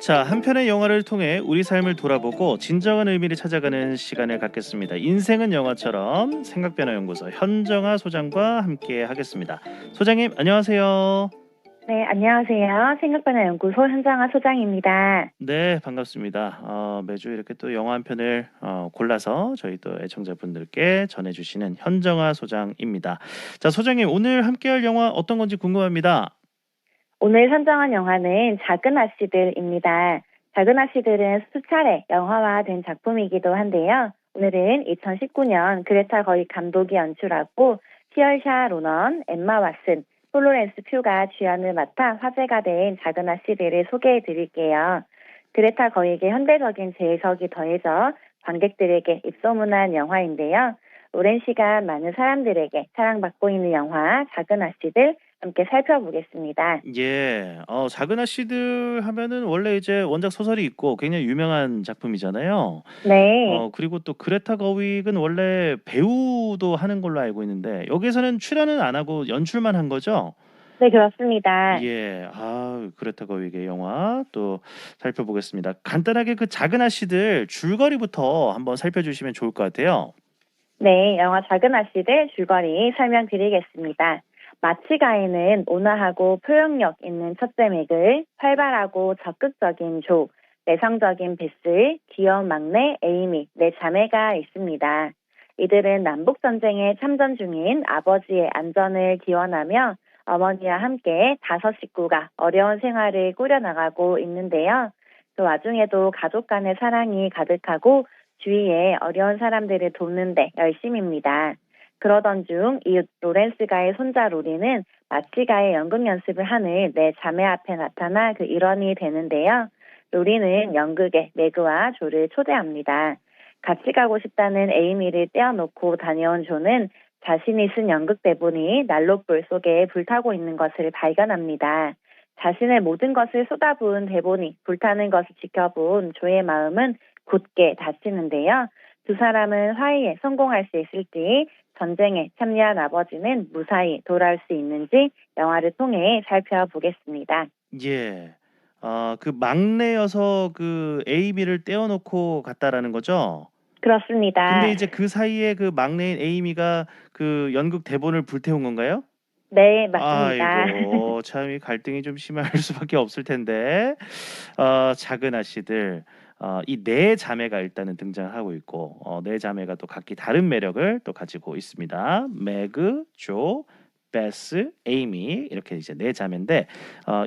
자, 한 편의 영화를 통해 우리 삶을 돌아보고 진정한 의미를 찾아가는 시간을 갖겠습니다. 인생은 영화처럼 생각변화 연구소 현정아 소장과 함께 하겠습니다. 소장님, 안녕하세요. 네, 안녕하세요. 생각변화 연구소 현정아 소장입니다. 네, 반갑습니다. 매주 이렇게 또 영화 한 편을 골라서 저희 또 애청자분들께 전해주시는 현정아 소장입니다. 자, 소장님, 오늘 함께할 영화 어떤 건지 궁금합니다. 오늘 선정한 영화는 작은 아씨들입니다. 작은 아씨들은 수차례 영화화된 작품이기도 한데요. 오늘은 2019년 그레타 거익 감독이 연출하고 시얼샤 로넌, 엠마 왓슨, 플로렌스 퓨가 주연을 맡아 화제가 된 작은 아씨들을 소개해 드릴게요. 그레타 거익의 현대적인 재해석이 더해져 관객들에게 입소문한 영화인데요. 오랜 시간 많은 사람들에게 사랑받고 있는 영화 작은 아씨들 함께 살펴보겠습니다. 예, 작은 아씨들 하면은 원래 이제 원작 소설이 있고 굉장히 유명한 작품이잖아요. 네, 그리고 또 그레타 거윅은 원래 배우도 하는 걸로 알고 있는데 여기서는 출연은 안 하고 연출만 한 거죠? 네, 그렇습니다. 예, 그레타 거윅의 영화 또 살펴보겠습니다. 간단하게 그 작은 아씨들 줄거리부터 한번 살펴주시면 좋을 것 같아요. 네, 영화 작은 아씨들 줄거리 설명드리겠습니다. 마치가이는 온화하고 표현력 있는 첫째 맥을, 활발하고 적극적인 조, 내성적인 베스, 귀여운 막내 에이미, 네 자매가 있습니다. 이들은 남북전쟁에 참전 중인 아버지의 안전을 기원하며 어머니와 함께 다섯 식구가 어려운 생활을 꾸려나가고 있는데요. 그 와중에도 가족 간의 사랑이 가득하고 주위에 어려운 사람들을 돕는데 열심입니다. 그러던 중 이웃 로렌스가의 손자 로리는 마치가의 연극 연습을 하는 내 자매 앞에 나타나 그 일원이 되는데요. 로리는 연극에 매그와 조를 초대합니다. 같이 가고 싶다는 에이미를 떼어놓고 다녀온 조는 자신이 쓴 연극 대본이 난로불 속에 불타고 있는 것을 발견합니다. 자신의 모든 것을 쏟아부은 대본이 불타는 것을 지켜본 조의 마음은 굳게 다치는데요. 두 사람은 화해에 성공할 수 있을지, 전쟁에 참여한 아버지는 무사히 돌아올 수 있는지 영화를 통해 살펴보겠습니다. 예, 그 막내여서 그 에이미를 떼어놓고 갔다라는 거죠? 근데 그렇습니다. 이제 그 사이에 그 막내인 에이미가 그 연극 대본을 불태운 건가요? 네, 맞습니다. 아이고, 참 이 갈등이 좀 심할 수밖에 없을 텐데. 작은 아씨들, 이 네 자매가 일단은 등장하고 있고, 네 자매가 또 각기 다른 매력을 또 가지고 있습니다. 매그, 조, 베스, 에이미 이렇게 이제 네 자매인데,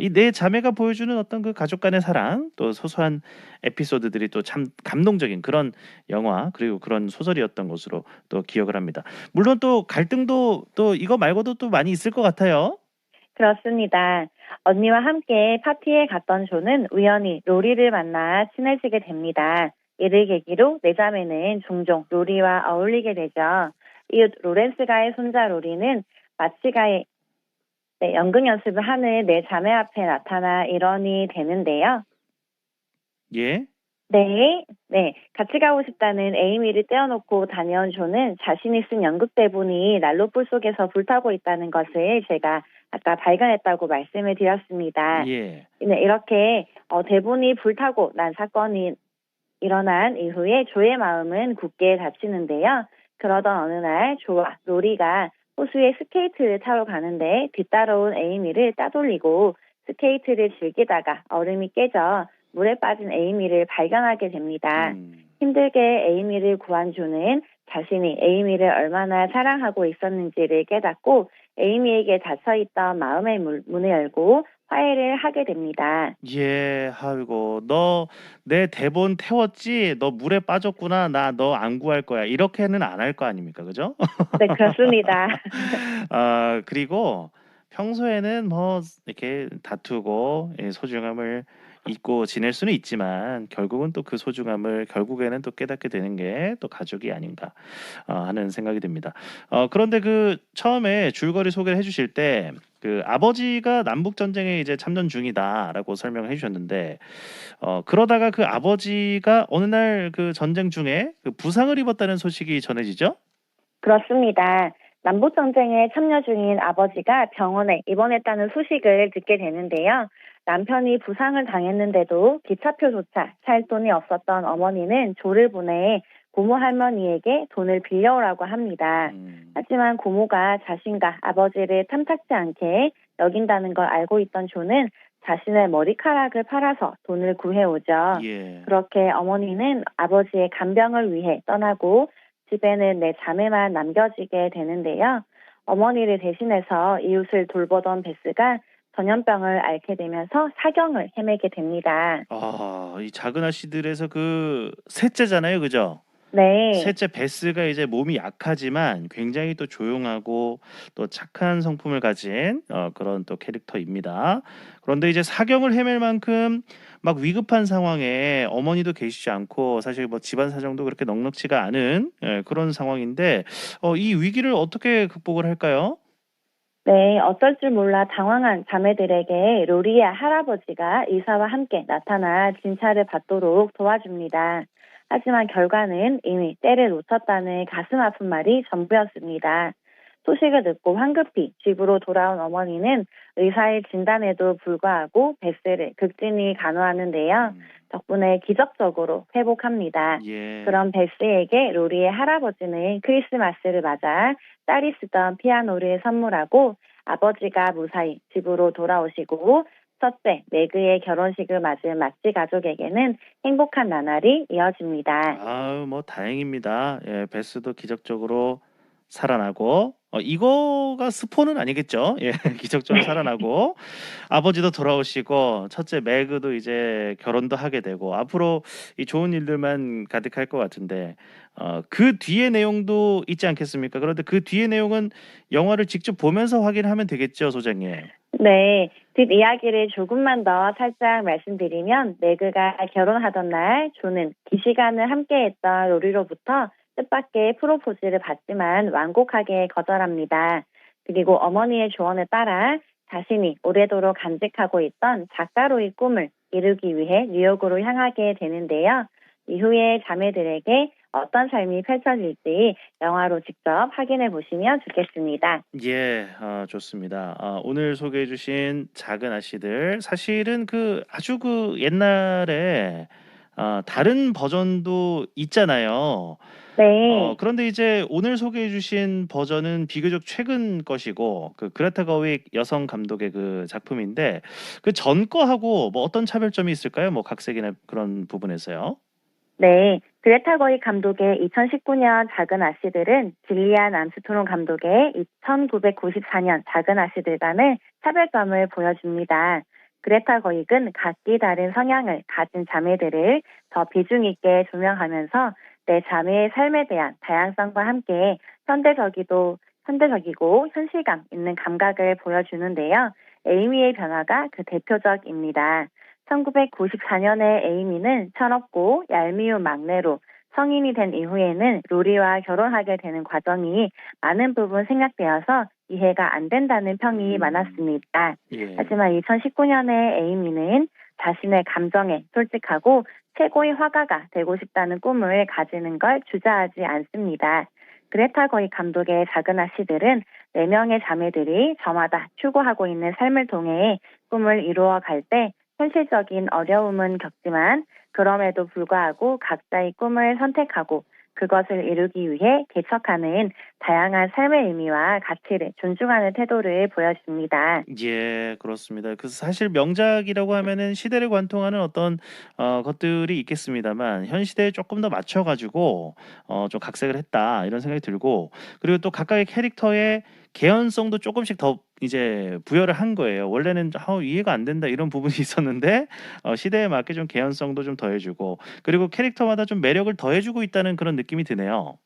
이 네 자매가 보여주는 어떤 그 가족 간의 사랑, 또 소소한 에피소드들이 또 참 감동적인 그런 영화 그리고 그런 소설이었던 것으로 또 기억을 합니다. 물론 또 갈등도 또 이거 말고도 또 많이 있을 것 같아요. 그렇습니다. 언니와 함께 파티에 갔던 조는 우연히 로리를 만나 친해지게 됩니다. 이를 계기로 네 자매는 종종 로리와 어울리게 되죠. 이웃 로렌스가의 손자 로리는 마치가의 연극 연습을 하는 네 자매 앞에 나타나 일원이 되는데요. 예. 네. 같이 가고 싶다는 에이미를 떼어놓고 다녀온 조는 자신이 쓴 연극 대본이 난로불 속에서 불타고 있다는 것을 제가 아까 발견했다고 말씀을 드렸습니다. 예. 네, 이렇게 대본이 불타고 난 사건이 일어난 이후에 조의 마음은 굳게 다치는데요. 그러던 어느 날 조와 로리가 호수에 스케이트를 타러 가는데 뒤따라온 에이미를 따돌리고 스케이트를 즐기다가 얼음이 깨져 물에 빠진 에이미를 발견하게 됩니다. 음. 힘들게 에이미를 구한 조는 자신이 에이미를 얼마나 사랑하고 있었는지를 깨닫고 에이미에게 닫혀있던 마음의 문을 열고 화해를 하게 됩니다. 예, 아이고, 너 내 대본 태웠지? 너 물에 빠졌구나. 나 너 안 구할 거야. 이렇게는 안 할 거 아닙니까? 그죠? 네, 그렇습니다. 그리고 평소에는 뭐 이렇게 다투고 소중함을 잊고 지낼 수는 있지만 결국은 또 그 소중함을 결국에는 또 깨닫게 되는 게 또 가족이 아닌가 하는 생각이 듭니다. 그런데 그 처음에 줄거리 소개를 해주실 때 그 아버지가 남북 전쟁에 이제 참전 중이다라고 설명을 해주셨는데 그러다가 그 아버지가 어느 날 그 전쟁 중에 그 부상을 입었다는 소식이 전해지죠? 그렇습니다. 남북전쟁에 참여 중인 아버지가 병원에 입원했다는 소식을 듣게 되는데요. 남편이 부상을 당했는데도 기차표조차 살 돈이 없었던 어머니는 조를 보내 고모 할머니에게 돈을 빌려오라고 합니다. 하지만 고모가 자신과 아버지를 탐탁지 않게 여긴다는 걸 알고 있던 조는 자신의 머리카락을 팔아서 돈을 구해오죠. 예. 그렇게 어머니는 아버지의 간병을 위해 떠나고 집에는 내 자매만 남겨지게 되는데요. 어머니를 대신해서 이웃을 돌보던 베스가 전염병을 앓게 되면서 사경을 헤매게 됩니다. 이 작은 아씨들에서 그 셋째잖아요, 그죠? 네. 셋째 베스가 이제 몸이 약하지만 굉장히 또 조용하고 또 착한 성품을 가진 그런 또 캐릭터입니다. 그런데 이제 사경을 헤맬 만큼 막 위급한 상황에 어머니도 계시지 않고 사실 뭐 집안 사정도 그렇게 넉넉지가 않은 그런 상황인데 이 위기를 어떻게 극복을 할까요? 네, 어쩔 줄 몰라 당황한 자매들에게 로리아 할아버지가 의사와 함께 나타나 진찰을 받도록 도와줍니다. 하지만 결과는 이미 때를 놓쳤다는 가슴 아픈 말이 전부였습니다. 소식을 듣고 황급히 집으로 돌아온 어머니는 의사의 진단에도 불구하고 베스를 극진히 간호하는데요. 덕분에 기적적으로 회복합니다. 예. 그럼 베스에게 로리의 할아버지는 크리스마스를 맞아 딸이 쓰던 피아노를 선물하고 아버지가 무사히 집으로 돌아오시고 첫째 매그의 결혼식을 맞은 마치 가족에게는 행복한 나날이 이어집니다. 아유, 뭐 다행입니다. 예, 베스도 기적적으로 살아나고 이거가 스포는 아니겠죠? 예, 기적적으로 살아나고 아버지도 돌아오시고 첫째 매그도 이제 결혼도 하게 되고 앞으로 이 좋은 일들만 가득할 것 같은데 그 뒤의 내용도 있지 않겠습니까? 그런데 그 뒤의 내용은 영화를 직접 보면서 확인하면 되겠죠, 소장님? 네, 뒷이야기를 조금만 더 살짝 말씀드리면 매그가 결혼하던 날 조는 그 시간을 함께했던 로리로부터 뜻밖의 프로포즈를 받지만 완곡하게 거절합니다. 그리고 어머니의 조언에 따라 자신이 오래도록 간직하고 있던 작가로의 꿈을 이루기 위해 뉴욕으로 향하게 되는데요. 이후에 자매들에게 어떤 삶이 펼쳐질지 영화로 직접 확인해 보시면 좋겠습니다. 예, 좋습니다. 오늘 소개해 주신 작은 아씨들 사실은 그 아주 그 옛날에 다른 버전도 있잖아요. 네. 그런데 이제 오늘 소개해 주신 버전은 비교적 최근 것이고 그 그레타 거윅 여성 감독의 그 작품인데 그 전 거하고 뭐 어떤 차별점이 있을까요? 뭐 각색이나 그런 부분에서요? 네, 그레타 거이 감독의 2019년 작은 아씨들은 질리안 암스트롱 감독의 1994년 작은 아씨들 간의 차별점을 보여줍니다. 그레타 거익은 각기 다른 성향을 가진 자매들을 더 비중 있게 조명하면서 내 자매의 삶에 대한 다양성과 함께 현대적이고 현실감 있는 감각을 보여주는데요. 에이미의 변화가 그 대표적입니다. 1994년에 에이미는 철없고 얄미운 막내로 성인이 된 이후에는 로리와 결혼하게 되는 과정이 많은 부분 생략되어서 이해가 안 된다는 평이 많았습니다. 예. 하지만 2019년에 에이미는 자신의 감정에 솔직하고 최고의 화가가 되고 싶다는 꿈을 가지는 걸 주저하지 않습니다. 그레타 거이 감독의 작은 아씨들은 4명의 자매들이 저마다 추구하고 있는 삶을 통해 꿈을 이루어갈 때 현실적인 어려움은 겪지만 그럼에도 불구하고 각자의 꿈을 선택하고 그것을 이루기 위해 개척하는 다양한 삶의 의미와 가치를 존중하는 태도를 보여줍니다. 예, 그렇습니다. 그 사실 명작이라고 하면은 시대를 관통하는 어떤 것들이 있겠습니다만 현 시대에 조금 더 맞춰 가지고 좀 각색을 했다 이런 생각이 들고 그리고 또 각각의 캐릭터의 개연성도 조금씩 더 이제 부여를 한 거예요. 원래는 '이해가 안 된다.' 이런 부분이 있었는데 시대에 맞게 좀 개연성도 좀 더해 주고 그리고 캐릭터마다 좀 매력을 더해 주고 있다는 그런 느낌이 드네요.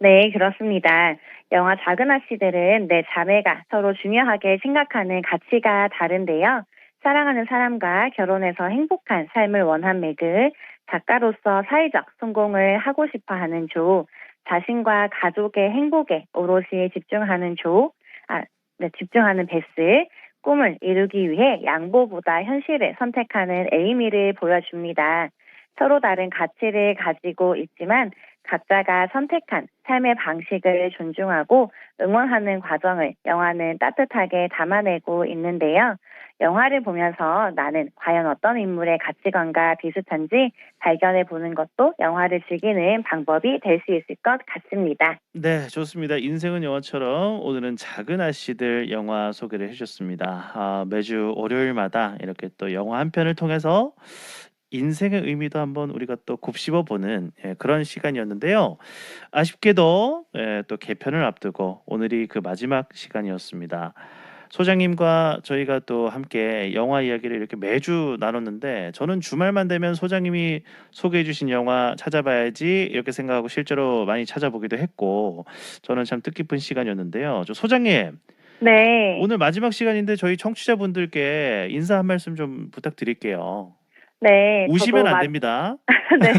네, 그렇습니다. 영화 작은 아씨들은 내 자매가 서로 중요하게 생각하는 가치가 다른데요. 사랑하는 사람과 결혼해서 행복한 삶을 원한 맥을 작가로서 사회적 성공을 하고 싶어 하는 조, 자신과 가족의 행복에 오롯이 집중하는 베스, 꿈을 이루기 위해 양보보다 현실을 선택하는 에이미를 보여줍니다. 서로 다른 가치를 가지고 있지만 각자가 선택한 삶의 방식을 존중하고 응원하는 과정을 영화는 따뜻하게 담아내고 있는데요. 영화를 보면서 나는 과연 어떤 인물의 가치관과 비슷한지 발견해 보는 것도 영화를 즐기는 방법이 될 수 있을 것 같습니다. 네, 좋습니다. 인생은 영화처럼 오늘은 작은 아씨들 영화 소개를 해주셨습니다. 매주 월요일마다 이렇게 또 영화 한 편을 통해서 인생의 의미도 한번 우리가 또 곱씹어 보는 그런 시간이었는데요. 아쉽게도 또 개편을 앞두고 오늘이 그 마지막 시간이었습니다. 소장님과 저희가 또 함께 영화 이야기를 이렇게 매주 나눴는데 저는 주말만 되면 소장님이 소개해 주신 영화 찾아봐야지 이렇게 생각하고 실제로 많이 찾아보기도 했고 저는 참 뜻깊은 시간이었는데요. 저 소장님, 네. 오늘 마지막 시간인데 저희 청취자분들께 인사 한 말씀 좀 부탁드릴게요. 네, 우시면 저도 안 됩니다. 네.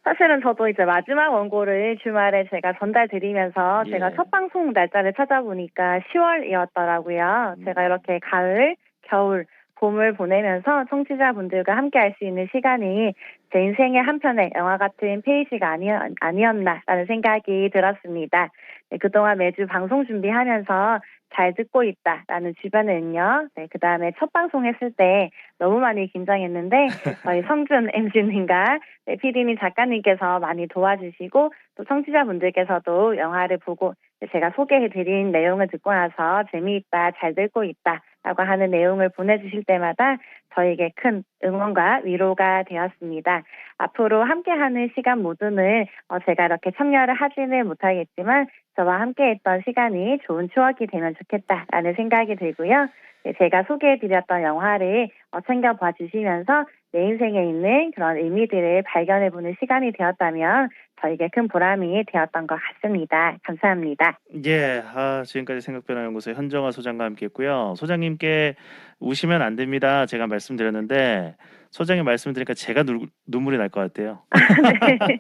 사실은 저도 이제 마지막 원고를 주말에 제가 전달드리면서 제가 예. 첫 방송 날짜를 찾아보니까 10월이었더라고요. 제가 이렇게 가을, 겨울, 봄을 보내면서 청취자분들과 함께 할 수 있는 시간이 제 인생의 한 편의 영화 같은 페이지가 아니었나라는 생각이 들었습니다. 네, 그동안 매주 방송 준비하면서 잘 듣고 있다라는 주변의 응력, 네, 그 다음에 첫 방송했을 때 너무 많이 긴장했는데 저희 성준 MC님과 네, PD님 작가님께서 많이 도와주시고 또 청취자분들께서도 영화를 보고 제가 소개해드린 내용을 듣고 나서 재미있다, 잘 듣고 있다라고 하는 내용을 보내주실 때마다 저에게 큰 응원과 위로가 되었습니다. 앞으로 함께하는 시간 모두는 제가 이렇게 참여를 하지는 못하겠지만 저와 함께했던 시간이 좋은 추억이 되면 좋겠다라는 생각이 들고요. 네, 제가 소개해드렸던 영화를 챙겨봐 주시면서 내 인생에 있는 그런 의미들을 발견해보는 시간이 되었다면 저에게 큰 보람이 되었던 것 같습니다. 감사합니다. 예, 지금까지 생각변화연구소 현정화 소장과 함께했고요. 소장님께 우시면 안 됩니다. 제가 말씀드렸는데 소장님 말씀드리니까 제가 눈물이 날 것 같아요. 네.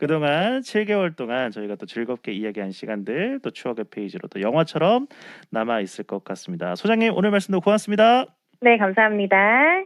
그동안 7개월 동안 저희가 또 즐겁게 이야기한 시간들 또 추억의 페이지로 또 영화처럼 남아 있을 것 같습니다. 소장님 오늘 말씀도 고맙습니다. 네, 감사합니다.